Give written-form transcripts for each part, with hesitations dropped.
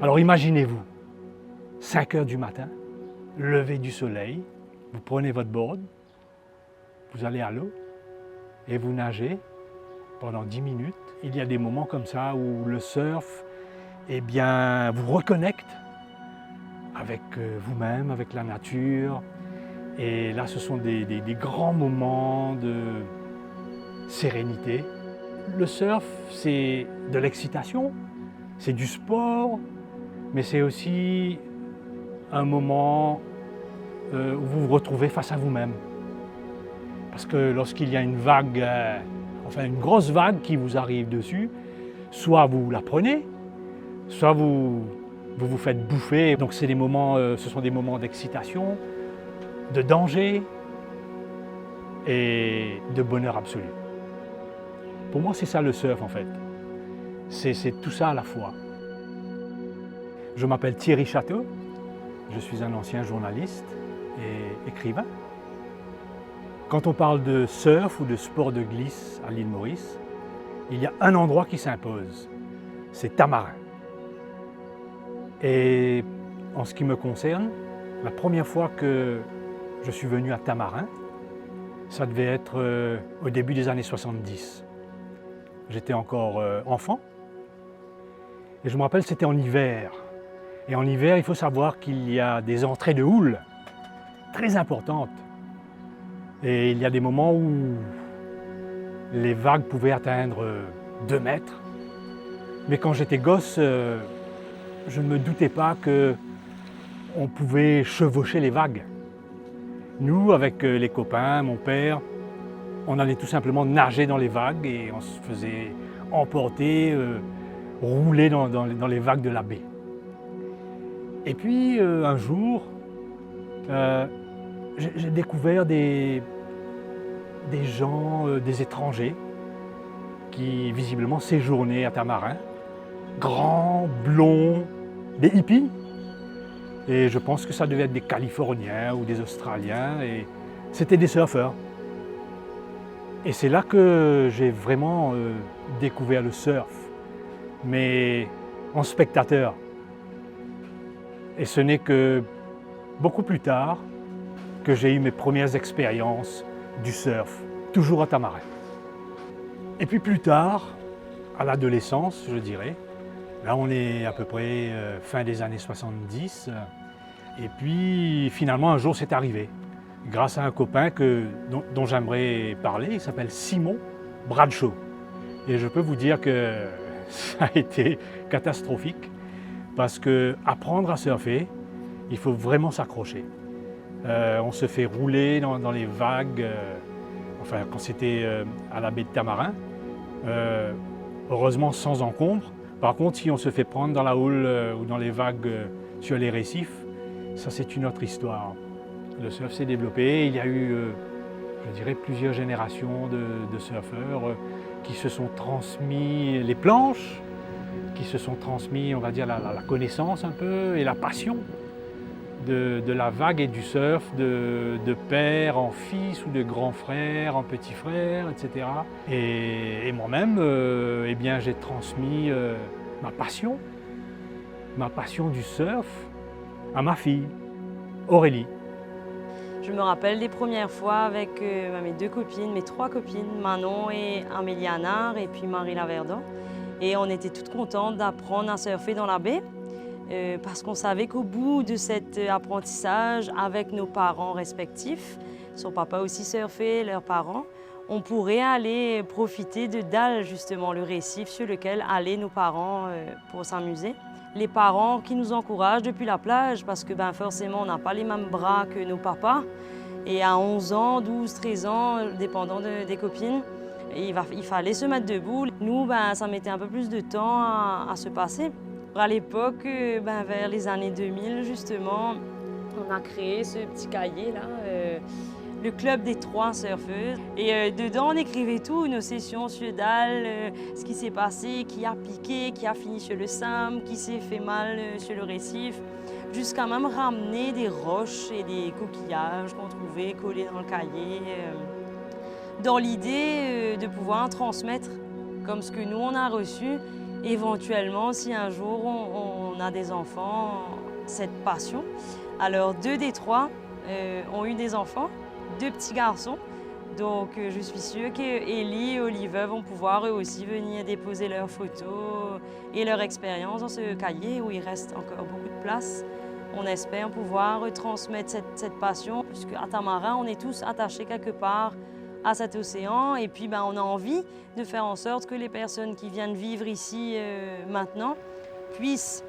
Alors imaginez-vous, 5 heures du matin, lever du soleil, vous prenez votre board, vous allez à l'eau et vous nagez pendant 10 minutes. Il y a des moments comme ça où le surf, eh bien, vous reconnecte avec vous-même, avec la nature. Et là, ce sont des grands moments de sérénité. Le surf, c'est de l'excitation, c'est du sport, mais c'est aussi un moment où vous vous retrouvez face à vous-même. Parce que lorsqu'il y a une vague, une grosse vague qui vous arrive dessus, soit vous la prenez, soit vous vous faites bouffer. Donc c'est des moments, ce sont des moments d'excitation, de danger et de bonheur absolu. Pour moi, c'est ça le surf en fait. C'est tout ça à la fois. Je m'appelle Thierry Château, je suis un ancien journaliste et écrivain. Quand on parle de surf ou de sport de glisse à l'île Maurice, il y a un endroit qui s'impose, c'est Tamarin. Et en ce qui me concerne, la première fois que je suis venu à Tamarin, ça devait être au début des années 70. J'étais encore enfant et je me rappelle c'était en hiver. Et en hiver, il faut savoir qu'il y a des entrées de houle très importantes. Et il y a des moments où les vagues pouvaient atteindre 2 mètres. Mais quand j'étais gosse, je ne me doutais pas qu'on pouvait chevaucher les vagues. Nous, avec les copains, mon père, on allait tout simplement nager dans les vagues et on se faisait emporter, rouler dans les vagues de la baie. Et puis un jour, j'ai découvert des gens, des étrangers, qui visiblement séjournaient à Tamarin, grands, blonds, des hippies. Et je pense que ça devait être des Californiens ou des Australiens, et c'était des surfeurs. Et c'est là que j'ai vraiment découvert le surf, mais en spectateur. Et ce n'est que beaucoup plus tard que j'ai eu mes premières expériences du surf, toujours à Tamarin. Et puis plus tard, à l'adolescence, je dirais, là on est à peu près fin des années 70, et puis finalement un jour c'est arrivé, grâce à un copain dont j'aimerais parler, il s'appelle Simon Bradshaw. Et je peux vous dire que ça a été catastrophique, parce qu'apprendre à surfer, il faut vraiment s'accrocher. On se fait rouler dans les vagues, quand c'était à la baie de Tamarin, heureusement sans encombre. Par contre, si on se fait prendre dans la houle ou dans les vagues sur les récifs, ça c'est une autre histoire. Le surf s'est développé, il y a eu, je dirais, plusieurs générations de surfeurs qui se sont transmis les planches, qui se sont transmis, on va dire, la connaissance un peu et la passion de la vague et du surf, de père en fils ou de grand frère en petit frère, etc. Et moi-même, eh bien, j'ai transmis ma passion du surf à ma fille, Aurélie. Je me rappelle des premières fois avec mes 2 copines, mes 3 copines, Manon et Amélie Anard et puis Marie Laverdon. Et on était toutes contentes d'apprendre à surfer dans la baie parce qu'on savait qu'au bout de cet apprentissage avec nos parents respectifs, son papa aussi surfait, leurs parents, on pourrait aller profiter de Dal, justement, le récif sur lequel allaient nos parents pour s'amuser. Les parents qui nous encouragent depuis la plage parce que forcément on n'a pas les mêmes bras que nos papas. Et à 11 ans, 12, 13 ans, dépendant des copines, il fallait se mettre debout. Nous, ça mettait un peu plus de temps à se passer. À l'époque, vers les années 2000, justement, on a créé ce petit cahier-là, le club des 3 surfeuses. Et dedans, on écrivait tout, nos sessions sur Dal, ce qui s'est passé, qui a piqué, qui a fini sur le Sam, qui s'est fait mal sur le récif, jusqu'à même ramener des roches et des coquillages qu'on trouvait collés dans le cahier, dans l'idée de pouvoir transmettre comme ce que nous, on a reçu éventuellement, si un jour on a des enfants, cette passion. Alors 2 des 3 ont eu des enfants, 2 petits garçons. Donc je suis sûre qu'Élie et Oliver vont pouvoir eux aussi venir déposer leurs photos et leur expérience dans ce cahier où il reste encore beaucoup de place. On espère pouvoir transmettre cette passion, puisque à Tamarin, on est tous attachés quelque part à cet océan. Et puis on a envie de faire en sorte que les personnes qui viennent vivre ici maintenant puissent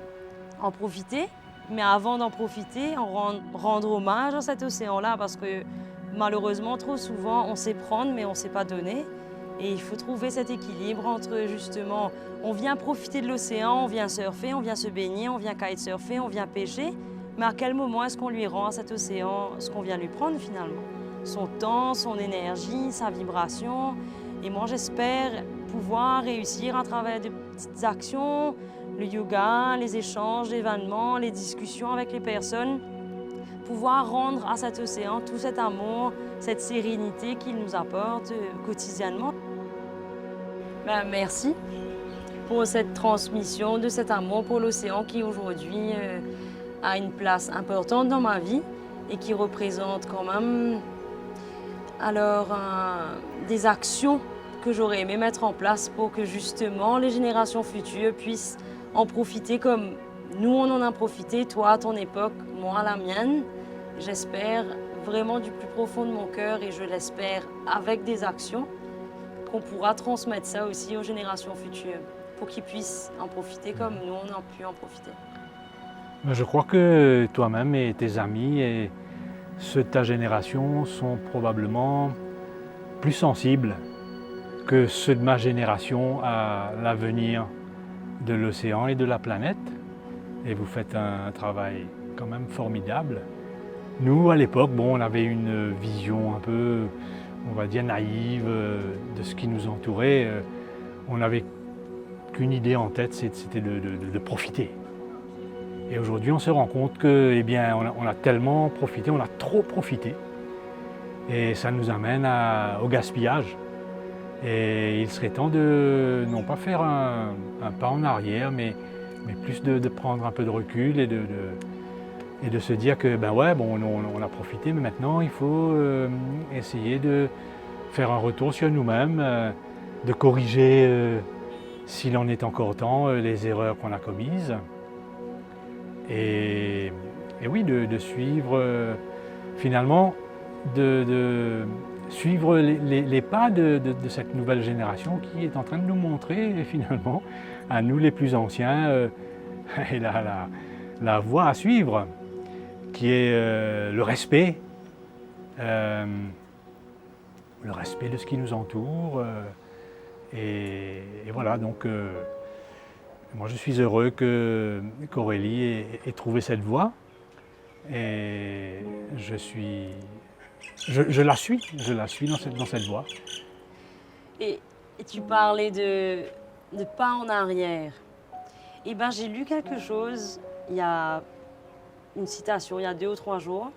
en profiter. Mais avant d'en profiter, rendre hommage à cet océan-là, parce que malheureusement, trop souvent, on sait prendre, mais on ne sait pas donner. Et il faut trouver cet équilibre entre, justement, on vient profiter de l'océan, on vient surfer, on vient se baigner, on vient kitesurfer, on vient pêcher. Mais à quel moment est-ce qu'on lui rend à cet océan ce qu'on vient lui prendre finalement? Son temps, son énergie, sa vibration. Et moi, j'espère pouvoir réussir à travers de petites actions, le yoga, les échanges d'événements, les discussions avec les personnes, pouvoir rendre à cet océan tout cet amour, cette sérénité qu'il nous apporte quotidiennement. Merci pour cette transmission de cet amour pour l'océan qui aujourd'hui a une place importante dans ma vie et qui représente quand même des actions que j'aurais aimé mettre en place pour que justement les générations futures puissent en profiter comme nous on en a profité, toi à ton époque, moi à la mienne. J'espère vraiment du plus profond de mon cœur et je l'espère avec des actions qu'on pourra transmettre ça aussi aux générations futures pour qu'ils puissent en profiter comme nous on a pu en profiter. Je crois que toi-même et tes amis et ceux de ta génération sont probablement plus sensibles que ceux de ma génération à l'avenir de l'océan et de la planète. Et vous faites un travail quand même formidable. Nous, à l'époque, on avait une vision un peu, on va dire, naïve de ce qui nous entourait. On n'avait qu'une idée en tête, c'était de profiter. Et aujourd'hui, on se rend compte que, on a tellement profité, on a trop profité. Et ça nous amène au gaspillage. Et il serait temps de, non pas faire un pas en arrière, mais plus de prendre un peu de recul et de se dire que, on a profité, mais maintenant, il faut essayer de faire un retour sur nous-mêmes, de corriger, s'il en est encore temps, les erreurs qu'on a commises. Et oui, de suivre, finalement, de suivre les pas de cette nouvelle génération qui est en train de nous montrer, finalement, à nous les plus anciens, la voie à suivre, qui est le respect de ce qui nous entoure. Et voilà, donc moi je suis heureux qu'Aurélie ait trouvé cette voie. Et je la suis dans cette voie. Et tu parlais de pas en arrière. Eh bien, j'ai lu quelque chose, il y a une citation, il y a 2 ou 3 jours.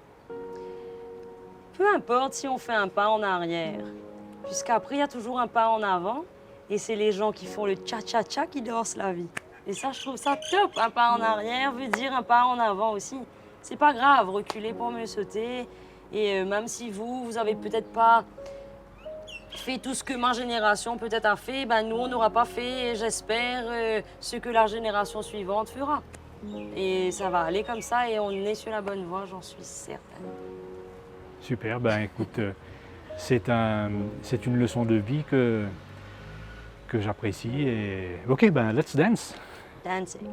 Peu importe si on fait un pas en arrière, puisqu'après, il y a toujours un pas en avant, et c'est les gens qui font le cha-cha-cha qui dansent la vie. Et ça, je trouve ça top. Un pas en arrière veut dire un pas en avant aussi. C'est pas grave, reculer pour mieux sauter. Et même si vous avez peut-être pas fait tout ce que ma génération peut-être a fait, nous, on n'aura pas fait, j'espère, ce que la génération suivante fera. Et ça va aller comme ça et on est sur la bonne voie, j'en suis certaine. Super, écoute, c'est une leçon de vie que j'apprécie. Et ok, let's dance. Dancing.